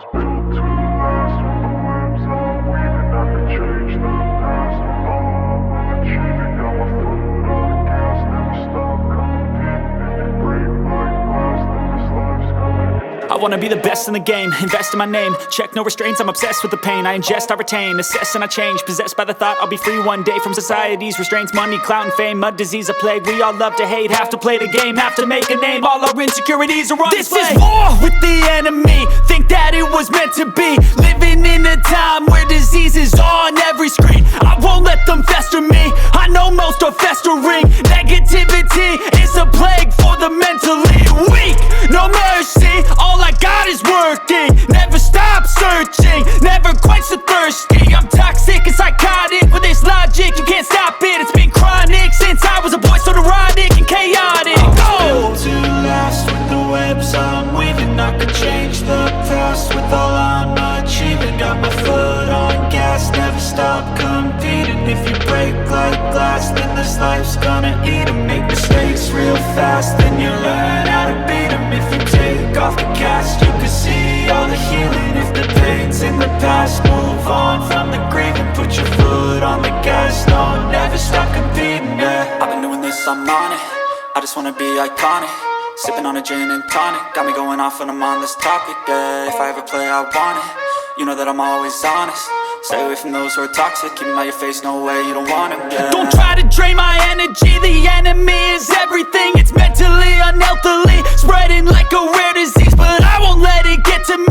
was built to last. With the webs I'm weaving, I could change the past. With all I'm achieving, got my foot on gas. Never stop competing. If you break like glass, then this life's gonna end. I wanna be the best in the game, invest in my name. Check no restraints, I'm obsessed with the pain. I ingest, I retain, assess and I change. Possessed by the thought I'll be free one day from society's restraints. Money, clout and fame, mud, disease, a plague. We all love to hate, have to play the game, have to make a name. All our insecurities are on display. This is war with the enemy, think that it was meant to be. Living in a time where disease is on every screen. I won't let them fester me, I know most are festering. Negativity is a plague for the mentally weak. No mercy, all I got is working. Never stop searching, never quench the thirsty. I'm toxic and psychotic, with this logic you can't stop it. It's been chronic since I was a boy, so neurotic and chaotic. Built to last. With the webs I'm weaving, I could change the past. With all I'm achieving, got my foot on gas. Never stop competing. If you break like glass, then this life's gonna eat 'em. Make mistakes real fast, then you learn how to beat 'em. If you take off the cast, you can see all the healing. If the pain's in the past, move on from the grieving. Put your foot on the gas, no, never stop competing, yeah. I've been doing this, I'm on it. I just wanna be iconic. Sipping on a gin and tonic, got me going off when I'm on this topic, yeah. If I ever play, I want it. You know that I'm always honest. Stay away from those who are toxic. Keep 'em out your face, no way, you don't want it, yeah. Don't try to drain my energy. The enemy is everything. It's mentally, unhealthily, spreading like a rare disease. But I won't let it get to me.